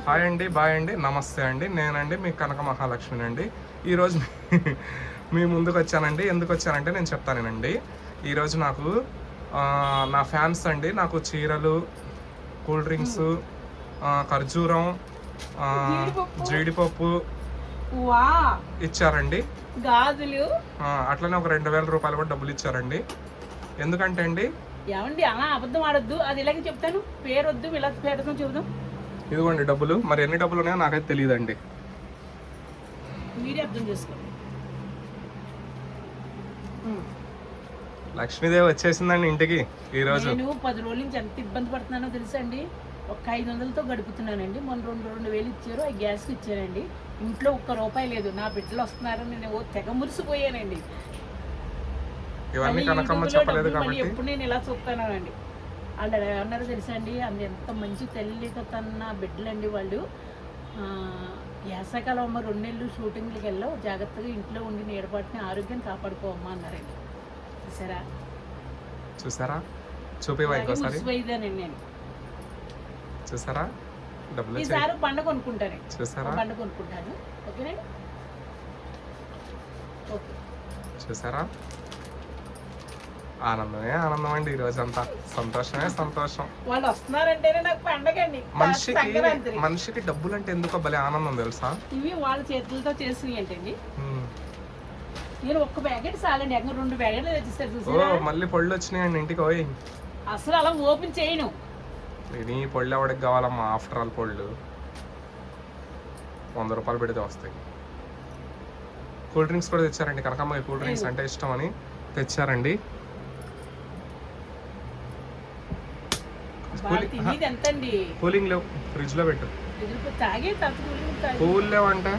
Hi అండి, bye అండి, నమస్తే అండి. నేనండి మీ కనక మహాలక్ష్మిని అండి. ఈరోజు మీ ముందుకు వచ్చానండి. ఎందుకు వచ్చానంటే నేను చెప్తానేనండి. ఈరోజు నాకు నా ఫ్యాన్స్ అండి నాకు చీరలు, కూల్ డ్రింక్స్, ఖర్జూరం, జీడిపప్పు ఇచ్చారండి. గాజులు అట్లనే ఒక 2000 రూపాయలు కూడా డబ్బులు ఇచ్చారండి. ఎందుకంటే అండి ఏమండి అలా అబద్ధం ఆడొద్దు. అది ఇలాగే చెప్తాను, పేరు వద్దు, ఇలా పేరుతో చెబుదాం. ఇదిగోండి డబ్బులు. మరి ఎన్ని డబ్బులు ఉన్నాయో నాకైతే తెలియదండి. మీరే అర్థం చేసుకోండి. లక్ష్మీదేవి వచ్చేసిందండి ఇంటికి ఈరోజు. నేను 10 రోజుల నుంచి ఎంత ఇబ్బంది పడుతున్నానో తెలుసా అండి. ఒక 500తో గడుపుతున్నానండి. మొన్న 2,000 ఇచ్చారు, ఆ గ్యాస్కి ఇచ్చారండి. ఇంట్లో ₹1 లేదు. నా బిడ్డలు వస్తున్నారని నేను తెగ మురిసిపోయానండి. ఇవన్నీ కనకమ్మ చెప్పలేదు కాబట్టి ఎప్పుడు నేను ఇలా చూస్తానండి. వాళ్ళు ఏమన్నారో తెలుసా అండి, అందు ఎంత మంచి తల్లితో తన బిడ్డలండి వాళ్ళు. వేసవికాలం అమ్మ 2 నెలలు షూటింగ్లకి వెళ్ళావు, జాగ్రత్తగా ఇంట్లో ఉండి నీడపాటిని ఆరోగ్యం కాపాడుకోమ్మా అన్నారండి. చూసారా చూపిపోయిదానండి నేను. చూసారా డబ్బులు ఈసారి బండ కొనుక్కుంటాను. చూసారా బండ కొనుక్కుంటాను. ఓకేనండి. ఓకే చూసారా ఆనందమే ఆనందం అండి. ఈరోజు అంతా సంతోషమే సంతోషం. వాళ్ళు వస్తున్నారంటేనే నాకు పండగండి. మనిషికి డబ్బులు అంటే ఎందుకో భలే ఆనందం తెలుసా. ఇవి వాళ్ళ చేతులతో చేసినవి ఏంటండి. నేను ఒక్క ప్యాకెట్ చాలండి, ఎక్కడ 2 ప్యాకెట్లు తెచ్చిస్తారు. చూసారా మళ్ళీ పళ్ళు వచ్చినాయండి ఇంటికి. పోయి అసలు అలా ఓపెన్ చేయను. నీ పళ్ళు ఎవరికి కావాలమ్మా? ఆఫ్టర్ ఆల్ పళ్ళు 100 రూపాయలు పెడితే వస్తాయి. కూల్ డ్రింక్స్ కూడా తెచ్చారండి. కనకమ్మ కూల్ డ్రింక్స్ అంటే ఇష్టం అని తెచ్చారండి. కూలింగ్ లేవు, ఫ్రిడ్జ్ లో పెట్టు. కూల్ లేవంటే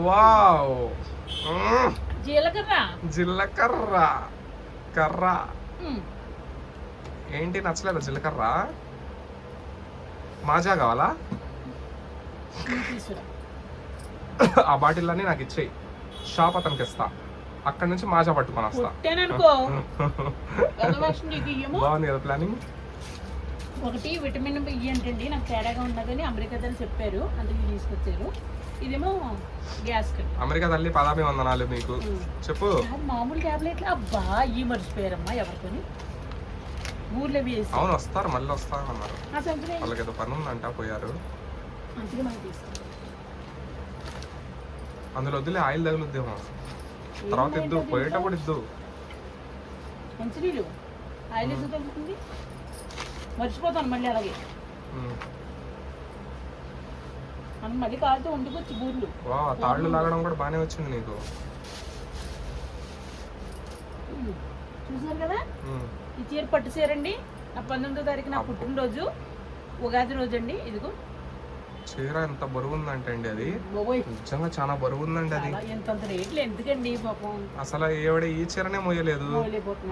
వావ్, జీలకర్ర కర్ర ఏంటి నచ్చలేదు? జీలకర్ర మాజా కావాలా? ఆ బాటిల్ అన్ని నాకు ఇచ్చేయి, షాప్ అతనికి ఇస్తా, అక్కడ నుంచి మాజా పట్టుకొని వస్తా. బాగుంది కదా ప్లానింగ్. ఒకటి విటమిన్ బి అంటే నాకు తేడాగా ఉన్నదని అమెరికా తల్లి చెప్పారు, అందుకే తీసుకొచ్చారు. ఇదేమో గ్యాస్. అమెరికా తల్లి పదాభి వందనాలు మీకు. చెప్పు. మామూలు ట్యాబ్లెట్లు అబ్బా ఈ మర్చిపోయారమ్మా ఎవరితోని ఊర్లో వేసి. అవును వస్తారు, మళ్ళీ వస్తారు అన్నారు. వాళ్ళకి ఏదో పని ఉందంట, పోయారు. అందుకే మనం తీసుకుంటాం. అందులో వద్దులే, ఆయిల్ తగులుద్దేమో. తర్వాత ఇద్దు, పోయేటప్పుడు ఇద్దు. మంచినీళ్ళు ఆయిల్ ఎందుకు తగ్గుతుంది? మర్చిపోతాను మళ్ళీ. అలాగే మనం మళ్ళీ కాలుతో వండుకోవచ్చు బూర్లు. తాళ్ళు లాగడం కూడా బాగానే వచ్చింది నీకు. చూసారు కదా, ఈ చీర పట్టు చీరండి. నా 19వ తారీఖు నా పుట్టినరోజు, ఉగాది రోజు అండి. ఇదిగో చీర ఎంత బరువు ఉందంటే అండి, అది నిజంగా చాలా బరువు ఉందండి. అది ఎంత రేట్లు ఎందుకండి పాపం. అసలు ఏవిడ ఈ చీరనే మోయలేదు,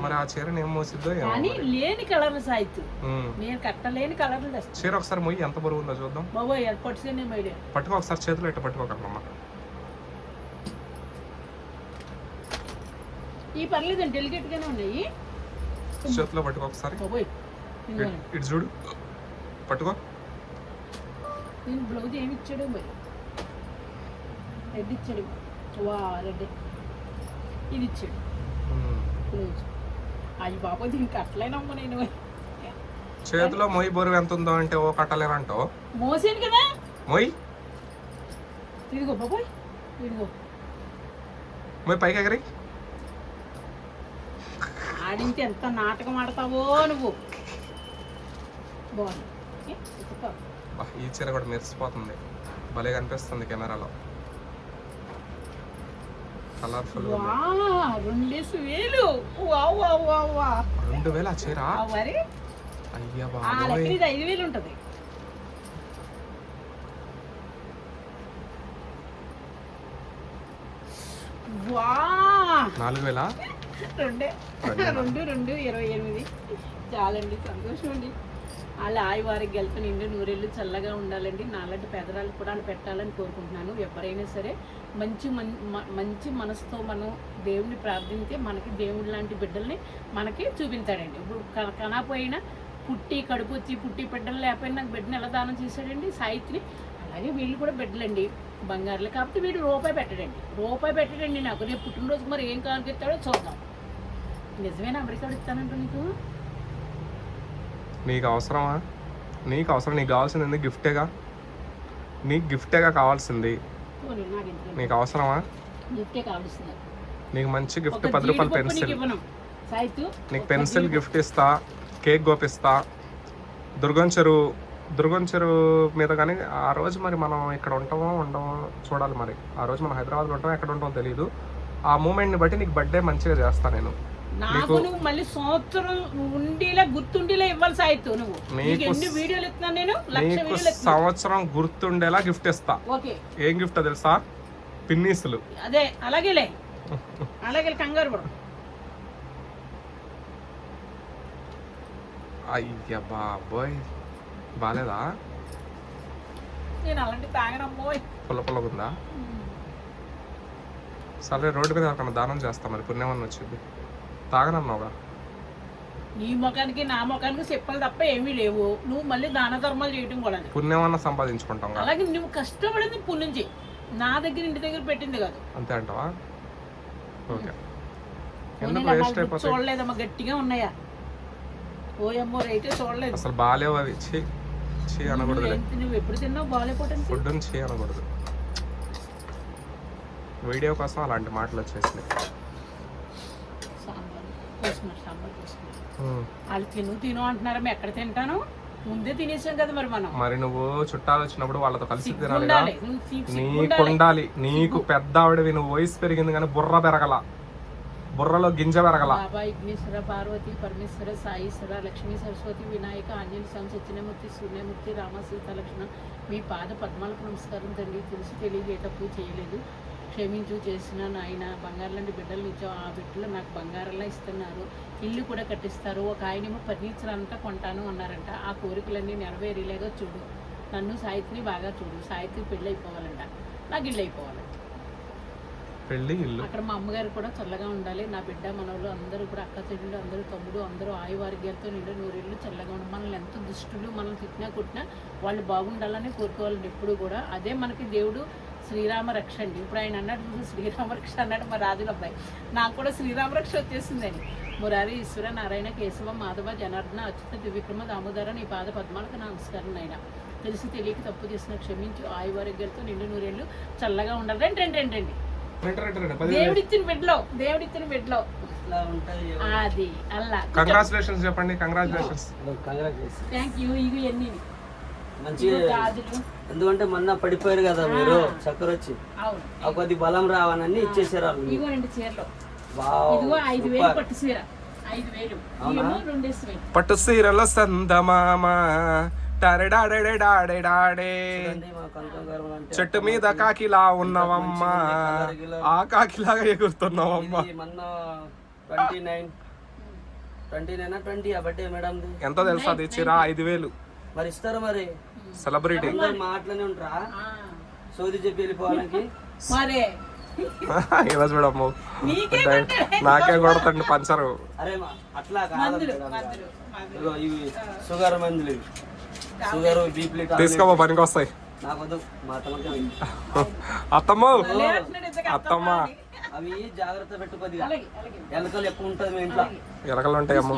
మరి ఆ చీరని ఏం మోసిద్దో. కానీ లేని కలర్లు సాయితు, నేను కట్టలేని కలర్లు తెస్తాను. చీర ఒకసారి మోయి ఎంత బరువు ఉందో చూద్దాం. బాబోయ్ పట్టు చీర మోయలే. పట్టుకో ఒకసారి, చేతులు ఇట్లా పట్టుకోకమ్మా. ఈ పర్లేదండి, డెలికేట్ గానే ఉన్నాయి. చేతిలో పట్టుకో ఒకసారి. ఇటు చూడు, పట్టుకో. నేను బ్లౌజ్ ఏమి ఇచ్చాడు మరి? రెడ్ ఇచ్చాడు. వా రెడ్ ఇది ఇచ్చాడు బ్లౌజ్. అయ్యి బాబా దీనికి కట్టలేనమ్మా నేను. చేతిలో మొయ్యి బరువు ఎంత ఉందో అంటే ఓ కట్టలేనంటో. మోసాను కదా మొయ్యి. ఇదిగో బాబాయ్, ఇదిగో మొయ్యి పైకి ఎగరి. ఆడింటే ఎంత నాటకం ఆడతావో నువ్వు. బాగుంది. ఈ చీర కూడా మెరిసిపోతుంది, భలే కనిపిస్తుంది కెమెరాలో. కలర్ఫుల్. 2000. 2000 ఆ చీర? అయ్యా బాబోయ్, 5000 ఉంటది. వా 4000? 2 28. చాలండి, సంతోషం అండి. వాళ్ళ వారికి వెళ్తే నిండు నూరేళ్ళు చల్లగా ఉండాలండి. నాలాంటి పెదరాలు కూడా వాళ్ళు పెట్టాలని కోరుకుంటున్నాను. ఎవరైనా సరే మంచి మనసుతో మనం దేవుడిని ప్రార్థించే మనకి దేవుడి లాంటి బిడ్డల్ని మనకి చూపించాడండి. ఇప్పుడు కనపోయినా కడుపు వచ్చి బిడ్డలు లేకపోయినా నాకు బిడ్డను ఎలా దానం చేశాడండి సాయిత్రి. అలాగే వీళ్ళు కూడా బిడ్డలండి, బంగారులు. కాకపోతే వీడు రూపాయి పెట్టడండి నాకు. రేపు పుట్టినరోజుకి మరి ఏం కానుకెత్తాడో చూద్దాం. నిజమేనా అమెరికాడు ఇస్తానంటూ నీకు అవసరమా? నీకు అవసరం, నీకు కావాల్సింది గిఫ్టేగా. నీకు గిఫ్టేగా కావాల్సింది. నీకు అవసరమా? గిఫ్టే కావాల్సింది. నీకు మంచి గిఫ్ట్ 10 రూపాయల పెన్సిల్. నీకు పెన్సిల్ గిఫ్ట్ ఇస్తా, కేక్ గోపిస్తా. దుర్గం చెరువు మీద. కానీ ఆ రోజు మరి మనం ఇక్కడ ఉంటామో ఉండమో చూడాలి. మరి ఆ రోజు మనం హైదరాబాద్లో ఉంటామో ఎక్కడ ఉంటామో తెలియదు. ఆ మూమెంట్ని బట్టి నీకు బర్త్డే మంచిగా చేస్తా నేను. నాకు నువ్వు మళ్ళీ సంవత్సరం ఉండేలా గుర్తుండేలా ఇవ్వాలి సాయితు. నువ్వు ఎన్ని వీడియోలు ఇస్తున్నా నేను? నీకు సంవత్సరం గుర్తుండేలా గిఫ్ట్ ఇస్తా. ఓకే, ఏం గిఫ్ట్ తెలుసా? పిన్నీసులు. అదే అలాగే కంగారు పడు. అయ్యా బాబోయ్, బాలేదా? నేను అలాంటి తాగనమ్మోయ్. పుల్లగుందా? సరే, రోడ్డు మీద ఎవరికన్నా దానం చేస్తా. మరి పుణ్యమని వచ్చింది. తాగనన్నావుగా. నీ ముఖానికి నా ముఖానికి చెప్పాలి తప్ప ఏమీ లేవు. నువ్వు మళ్ళీ దాన ధర్మాలు చేయడం కూడా పుణ్యమన్నా సంపాదించుకుంటాం. అలాగే నువ్వు కష్టపడింది పుణ్యం చేయి. నా దగ్గర ఇంటి దగ్గర పెట్టింది కాదు. అంతే అంటావా? ఓకే. చూడలేదమ్మా, గట్టిగా ఉన్నాయా? ఓయమ్మో రైతే చూడలేదు. అసలు బాలేవు అవి. చీ అనకూడదు. నువ్వు ఎప్పుడు తిన్నావు బాగాలేపోవటం? ఫుడ్ చీ అనకూడదు. వీడియో కోసం అలాంటి మాటలు వచ్చేసినాయి. సాంబార్ వాళ్ళు తిను అంటున్నారా? మేము ఎక్కడ తింటాను? ముందే తినేసాం కదా మరి మనం. మరి నువ్వు చుట్టాలు వచ్చినప్పుడు వాళ్ళతో కలిసి తినాలి. నీకుండాలి. నీకు పెద్ద ఆవిడవి, నువ్వు వయసు పెరిగింది కానీ బుర్ర పెరగల, బుర్రలో గింజ పెరగల. బాబా విఘ్నేశ్వర, పార్వతి, పరమేశ్వర, సాయిశ్వర, లక్ష్మీ, సరస్వతి, వినాయక, ఆంజనేయ స్వామి, సత్యనామూర్తి, సూర్యమూర్తి, రామ, సీత, లక్ష్మణ మీ పాద పద్మాలకు నమస్కారం తండ్రి. తెలిసి తెలియదు ఏ తప్పు చేయలేదు, క్షమించు. చేసిన నాయన బంగారు లాంటి బిడ్డలు ఇచ్చావు. ఆ బిడ్డలు నాకు బంగారంలా ఇస్తున్నారు. ఇల్లు కూడా కట్టిస్తారు. ఒక ఆయనేమో ఫర్నిచర్ అంతా కొంటాను అన్నారంట. ఆ కోరికలన్నీ నెరవేరేలాగా చూడు. నన్ను సాయిత్రిని బాగా చూడు. సాయిత్రి పెళ్ళి అయిపోవాలంట, నాకు ఇల్లు అయిపోవాలంట. పెళ్ళి ఇల్లు. అక్కడ మా అమ్మగారు కూడా చల్లగా ఉండాలి. నా బిడ్డ మనవలు అందరూ కూడా, అక్క చెల్లెళ్ళు అందరూ, తమ్ముడు అందరూ ఆయువారోగ్యాలతో నిండు నూరేళ్ళు చల్లగా ఉండాలి. మనల్ని ఎంత దుష్టులు మనల్ని తిట్టినా కొట్టినా వాళ్ళు బాగుండాలని కోరుకోవాలండి ఎప్పుడు కూడా. అదే మనకి దేవుడు శ్రీరామ రక్ష అండి. ఇప్పుడు ఆయన అన్నట్టు శ్రీరామ రక్ష అన్నాడు మా రాజుల అబ్బాయి. నాకు కూడా శ్రీరామ రక్ష వచ్చేసిందని. మురారి, ఈశ్వర, నారాయణ, కేశవ, మాధవ, జనార్దన, అచ్యుత, త్రివిక్రమ, దామోదర నీ పాద పద్మాలకు నమస్కారం నాయన. తెలిసి తెలియక తప్పు చేసిన క్షమించు. ఆయువారోగ్యాలతో నిండు నూరేళ్ళు చల్లగా ఉండాలి. రండి దేవుడిచ్చిన బిడ్డలో అది అల్లా. కంగ్రాచులేషన్స్ చెప్పండి. కంగ్రాచులేషన్స్. Thank you. ఇవి ఎన్ని మంచిగా, ఎందుకంటే మొన్న పడిపోయారు కదా మీరు, చక్కెర వచ్చి కొద్ది బలం రావాలని ఇచ్చేసారు. ఇదిగోనండి చీరలో. ఇదిగో 5,000 పట్టు చీర. 5,000 పట్టు చీరలో సందమామ చెట్టు మీద కాకిలా ఉన్నవమ్మా, ఆ కాకిలాగా ఎగురుతున్నావమ్మా. ఎంత తెలుసా అది చీర? 5,000. మరి ఇస్తారు మరి. సెలబ్రిటీ మాటలోనే ఉంటారా? సోది చెప్పి వెళ్ళిపోవడానికి ఇలా చూడమ్మ, నాకే కొడతండి పంచరు. అరే అట్లా కాదు, ఇవి షుగర్ మందులు, షుగర్ బీపీ తీసుకోమో, పనికి వస్తాయి. నాకు మా అత్తమ్మ అత్తమ్మ అవి జాగ్రత్త పెట్టుకోది. ఎలకలు ఎక్కువ ఉంటది మీ ఇంట్లో. ఎలకలు ఉంటాయి అమ్మ.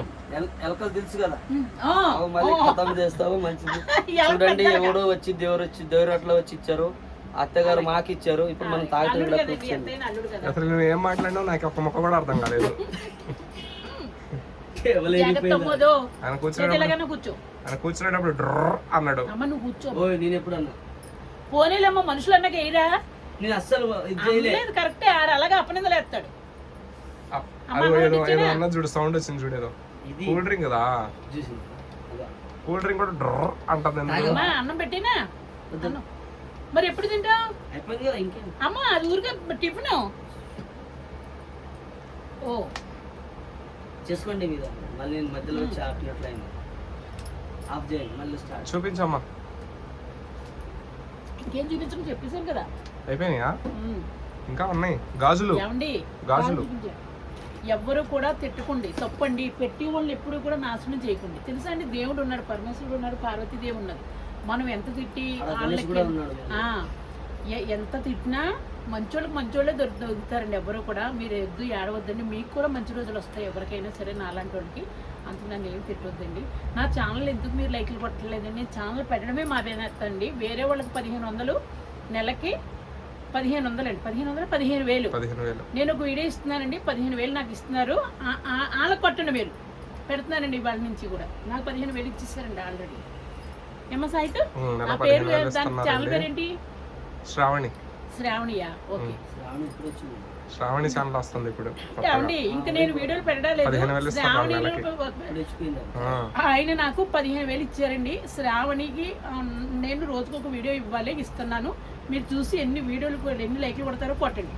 ఎలకలు తెలుసు కదా, మళ్ళీ ఖతం చేస్తావు. మంచిది. చూడండి, ఎవడో వచ్చి దేవుడు అట్లా వచ్చి ఇచ్చారు. అత్తగారు మాకు ఇచ్చారు. ఇప్పుడు మనం తాగుతుంది. అసలు నువ్వు ఏం మాట్లాడినావు నాకు ఒక్క మొక్క కూడా అర్థం కాలేదు. ఆయన కూర్చునేటప్పుడు డ్రర్ అన్నాడు. నేను ఎప్పుడు అన్నా పోనీలేమ్మా, మనుషులు అన్నాక ఎయిరా. నేను అస్సలు కరెక్టే. అలాగే అప్పనిందలు ఎత్తాడు. ఏదో అన్నది చూడు, సౌండ్ వచ్చింది చూడు. ఏదో కూల్ డ్రింక్ కదా, కూల్ డ్రింక్ కూడా డ్రర్ అంటుంది. అన్నం పెట్టినా మరి ఎప్పుడు తింటావు? అమ్మా అది ఊరికే టిఫిన్. ఓ చేసుకోండి మీద మళ్ళీ మధ్యలో వచ్చి ఆపినట్లయింది. ఆఫ్ చేయండి మళ్ళీ స్టార్ట్. చూపించమ్మా. ఇంకేం చూపించడం చెప్పేశాను కదా. అయిపోయినాయా? ఉమ్. ఇంకా ఉన్నాయి గాజులు. ఏమండి గాజులు. ఎవ్వరు కూడా తిట్టకండి, తప్పండి. పెట్టి వాళ్ళు ఎప్పుడు కూడా నాశనం చేయకండి. తెలుసా అండి, దేవుడు ఉన్నాడు, పరమేశ్వరుడు ఉన్నాడు, పార్వతీదేవి ఉన్నది. మనం ఎంత తిట్టి వాళ్ళకి కూడా ఉన్నాడు. ఎంత తిట్టినా మంచోళ్ళకి మంచోళ్ళే దొరుకుతారండి. ఎవరు కూడా మీరు ఎద్దు ఏడవద్దండి. మీకు కూడా మంచి రోజులు వస్తాయి ఎవరికైనా సరే, నాలాంటి వాళ్ళకి. అంత నన్ను ఏం తిట్టొద్దండి. నా ఛానల్ ఎందుకు మీరు లైక్లు కొట్టలేదండి? నేను ఛానల్ పెట్టడమే మాదేనండి. వేరే వాళ్ళకి 1500 నెలకి 1500 అండి, 15,000 నేను ఒక వీడియో ఇస్తున్నానండి, 15,000 నాకు ఇస్తున్నారు. వాళ్ళకి కొట్టండి, మీరు పెడుతున్నానండి వాళ్ళ నుంచి కూడా. నాకు 15,000 ఇచ్చేసారండి ఆల్రెడీ. ఏమో సైట్ నా పేరు, దాని ఛానల్ పేరేంటి? శ్రావణియా? ఓకే, శ్రావణి ఛానల్ వస్తుంది ఇప్పుడు. ఏమండి ఇంకా నేను వీడియోలు పెట్టలేదు. శ్రావణిలో ఆయన నాకు 15,000 ఇచ్చారండి. శ్రావణికి నేను రోజుకొక వీడియో ఇస్తున్నాను. మీరు చూసి ఎన్ని వీడియోలు ఎన్ని లైక్లు కొడతారో కొట్టండి.